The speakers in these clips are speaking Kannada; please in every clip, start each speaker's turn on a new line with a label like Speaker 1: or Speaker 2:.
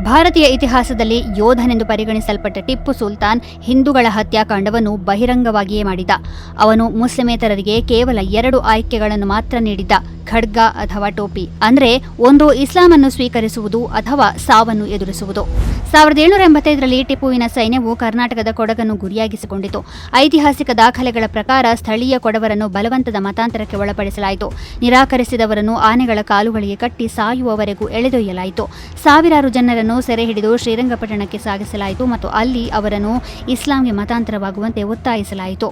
Speaker 1: ಭಾರತೀಯ ಇತಿಹಾಸದಲ್ಲಿ ಯೋಧನೆಂದು ಪರಿಗಣಿಸಲ್ಪಟ್ಟ ಟಿಪ್ಪು ಸುಲ್ತಾನ್ ಹಿಂದೂಗಳ ಹತ್ಯಾಕಾಂಡವನ್ನು ಬಹಿರಂಗವಾಗಿಯೇ ಮಾಡಿದ. ಅವನು ಮುಸ್ಲಿಮೇತರರಿಗೆ ಕೇವಲ 2 ಆಯ್ಕೆಗಳನ್ನು ಮಾತ್ರ ನೀಡಿದ್ದ: ಖಡ್ಗ ಅಥವಾ ಟೋಪಿ. ಅಂದರೆ ಒಂದು ಇಸ್ಲಾಮನ್ನು ಸ್ವೀಕರಿಸುವುದು ಅಥವಾ ಸಾವನ್ನು ಎದುರಿಸುವುದು. 1785ರಲ್ಲಿ ಟಿಪ್ಪುವಿನ ಸೈನ್ಯವು ಕರ್ನಾಟಕದ ಕೊಡಗನ್ನು ಗುರಿಯಾಗಿಸಿಕೊಂಡಿತು. ಐತಿಹಾಸಿಕ ದಾಖಲೆಗಳ ಪ್ರಕಾರ ಸ್ಥಳೀಯ ಕೊಡವರನ್ನು ಬಲವಂತದ ಮತಾಂತರಕ್ಕೆ ಒಳಪಡಿಸಲಾಯಿತು. ನಿರಾಕರಿಸಿದವರನ್ನು ಆನೆಗಳ ಕಾಲುಗಳಿಗೆ ಕಟ್ಟಿ ಸಾಯುವವರೆಗೂ ಎಳೆದೊಯ್ಯಲಾಯಿತು. ಸಾವಿರಾರು ಜನರನ್ನು ಸೆರೆ ಹಿಡಿದು ಶ್ರೀರಂಗಪಟ್ಟಣಕ್ಕೆ ಸಾಗಿಸಲಾಯಿತು ಮತ್ತು ಅಲ್ಲಿ ಅವರನ್ನು ಇಸ್ಲಾಂಗೆ ಮತಾಂತರವಾಗುವಂತೆ ಒತ್ತಾಯಿಸಲಾಯಿತು.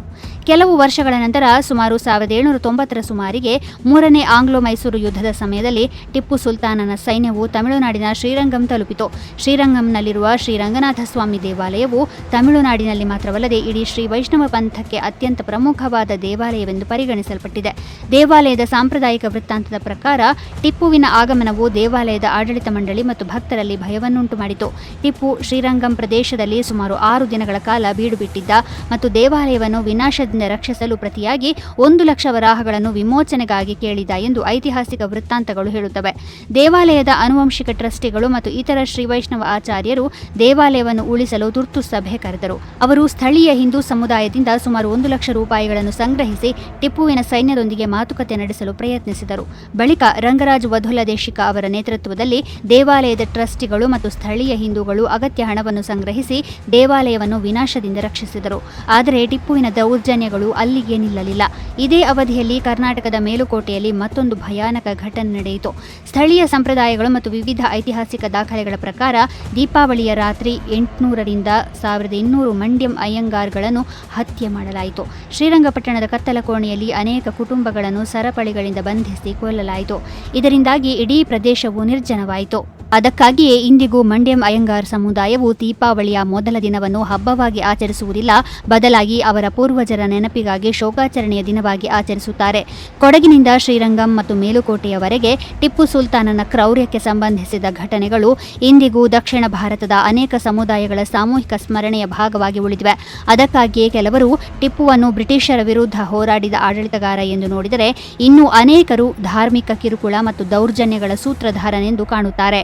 Speaker 1: ಕೆಲವು ವರ್ಷಗಳ ನಂತರ ಸುಮಾರು 1790ರ ಸುಮಾರಿಗೆ 3ನೇ ಆಂಗ್ಲೋ ಮೈಸೂರು ಯುದ್ಧದ ಸಮಯದಲ್ಲಿ ಟಿಪ್ಪು ಸುಲ್ತಾನನ ಸೈನ್ಯವು ತಮಿಳುನಾಡಿನ ಶ್ರೀರಂಗಂ ತಲುಪಿತು. ಶ್ರೀರಂಗಂನಲ್ಲಿರುವ ಶ್ರೀರಂಗನಾಥ ಸ್ವಾಮಿ ದೇವಾಲಯವು ತಮಿಳುನಾಡಿನಲ್ಲಿ ಮಾತ್ರವಲ್ಲದೆ ಇಡೀ ಶ್ರೀ ವೈಷ್ಣವ ಪಂಥಕ್ಕೆ ಅತ್ಯಂತ ಪ್ರಮುಖವಾದ ದೇವಾಲಯವೆಂದು ಪರಿಗಣಿಸಲ್ಪಟ್ಟಿದೆ. ದೇವಾಲಯದ ಸಾಂಪ್ರದಾಯಿಕ ವೃತ್ತಾಂತದ ಪ್ರಕಾರ ಟಿಪ್ಪುವಿನ ಆಗಮನವು ದೇವಾಲಯದ ಆಡಳಿತ ಮಂಡಳಿ ಮತ್ತು ಭಕ್ತರಲ್ಲಿ ಭಯವನ್ನುಂಟು ಮಾಡಿತು. ಟಿಪ್ಪು ಶ್ರೀರಂಗಂ ಪ್ರದೇಶದಲ್ಲಿ ಸುಮಾರು 6 ದಿನಗಳ ಕಾಲ ಬೀಡು ಬಿಟ್ಟಿದ್ದ ಮತ್ತು ದೇವಾಲಯವನ್ನು ವಿನಾಶದಿಂದ ರಕ್ಷಿಸಲು ಪ್ರತಿಯಾಗಿ 1 ಲಕ್ಷ ವರಾಹಗಳನ್ನು ವಿಮೋಚನೆಗಾಗಿ ಕೇಳಿದ ಎಂದು ಐತಿಹಾಸಿಕ ವೃತ್ತಾಂತಗಳು ಹೇಳುತ್ತವೆ. ದೇವಾಲಯದ ಆನುವಂಶಿಕ ಟ್ರಸ್ಟಿಗಳು ಮತ್ತು ಇತರ ಶ್ರೀವೈಷ್ಣವ ಆಚಾರ್ಯರು ದೇವಾಲಯವನ್ನು ಉಳಿಸಲು ತುರ್ತು ಸಭೆ ಕರೆದರು. ಅವರು ಸ್ಥಳೀಯ ಹಿಂದೂ ಸಮುದಾಯದಿಂದ ಸುಮಾರು 1 ಲಕ್ಷ ರೂಪಾಯಿಗಳನ್ನು ಸಂಗ್ರಹಿಸಿ ಟಿಪ್ಪುವಿನ ಸೈನ್ಯದೊಂದಿಗೆ ಮಾತುಕತೆ ನಡೆಸಲು ಪ್ರಯತ್ನಿಸಿದರು. ಬಳಿಕ ರಂಗರಾಜ್ ವಧುಲದೇಶಿಕ ಅವರ ನೇತೃತ್ವದಲ್ಲಿ ದೇವಾಲಯದ ಟ್ರಸ್ಟಿಗಳು ಮತ್ತು ಸ್ಥಳೀಯ ಹಿಂದೂಗಳು ಅಗತ್ಯ ಹಣವನ್ನು ಸಂಗ್ರಹಿಸಿ ದೇವಾಲಯವನ್ನು ವಿನಾಶದಿಂದ ರಕ್ಷಿಸಿದರು. ಆದರೆ ಟಿಪ್ಪುವಿನ ದೌರ್ಜನ್ಯಗಳು ಅಲ್ಲಿಗೆ ನಿಲ್ಲಲಿಲ್ಲ. ಇದೇ ಅವಧಿಯಲ್ಲಿ ಕರ್ನಾಟಕದ ಮೇಲುಕೋಟೆಯಲ್ಲಿ ಮತ್ತೊಂದು ಭಯಾನಕ ಘಟನೆ ನಡೆಯಿತು. ಸ್ಥಳೀಯ ಸಂಪ್ರದಾಯಗಳು ಮತ್ತು ವಿವಿಧ ಐತಿಹಾಸಿಕ ದಾಖಲೆಗಳ ಪ್ರಕಾರ ದೀಪಾವಳಿಯ ರಾತ್ರಿ 800ರಿಂದ 1200 ಮಂಡ್ಯಂ ಅಯ್ಯಂಗಾರ್ಗಳನ್ನು ಹತ್ಯೆ ಮಾಡಲಾಯಿತು. ಶ್ರೀರಂಗಪಟ್ಟಣದ ಕತ್ತಲ ಕೋಣೆಯಲ್ಲಿ ಅನೇಕ ಕುಟುಂಬಗಳನ್ನು ಸರಪಳಿಗಳಿಂದ ಬಂಧಿಸಿ ಕೊಲ್ಲಲಾಯಿತು. ಇದರಿಂದಾಗಿ ಇಡೀ ಪ್ರದೇಶವು ನಿರ್ಜನವಾಯಿತು. ಅದಕ್ಕಾಗಿಯೇ ಇಂದಿಗೂ ಮಂಡ್ಯಂ ಅಯ್ಯಂಗಾರ್ ಸಮುದಾಯವು ದೀಪಾವಳಿಯ ಮೊದಲ ದಿನವನ್ನು ಹಬ್ಬವಾಗಿ ಆಚರಿಸುವುದಿಲ್ಲ, ಬದಲಾಗಿ ಅವರ ಪೂರ್ವಜರ ನೆನಪಿಗಾಗಿ ಶೋಕಾಚರಣೆಯ ದಿನವಾಗಿ ಆಚರಿಸುತ್ತಾರೆ. ಕೊಡಗಿನಿಂದ ಶ್ರೀರಂಗಂ ಮತ್ತು ಮೇಲುಕೋಟೆಯವರೆಗೆ ಟಿಪ್ಪು ಸುಲ್ತಾನನ ಕ್ರೌರ್ಯಕ್ಕೆ ಸಂಬಂಧಿಸಿದ ಘಟನೆಗಳು ಇಂದಿಗೂ ದಕ್ಷಿಣ ಭಾರತದ ಅನೇಕ ಸಮುದಾಯಗಳ ಸಾಮೂಹಿಕ ಸ್ಮರಣೆಯ ಭಾಗವಾಗಿ ಉಳಿದಿವೆ. ಅದಕ್ಕಾಗಿಯೇ ಕೆಲವರು ಟಿಪ್ಪುವನ್ನು ಬ್ರಿಟಿಷರ ವಿರುದ್ಧ ಹೋರಾಡಿದ ಆಡಳಿತಗಾರ ಎಂದು ನೋಡಿದರೆ, ಇನ್ನೂ ಅನೇಕರು ಧಾರ್ಮಿಕ ಕಿರುಕುಳ ಮತ್ತು ದೌರ್ಜನ್ಯಗಳ ಸೂತ್ರಧಾರನೆಂದು ಕಾಣುತ್ತಾರೆ.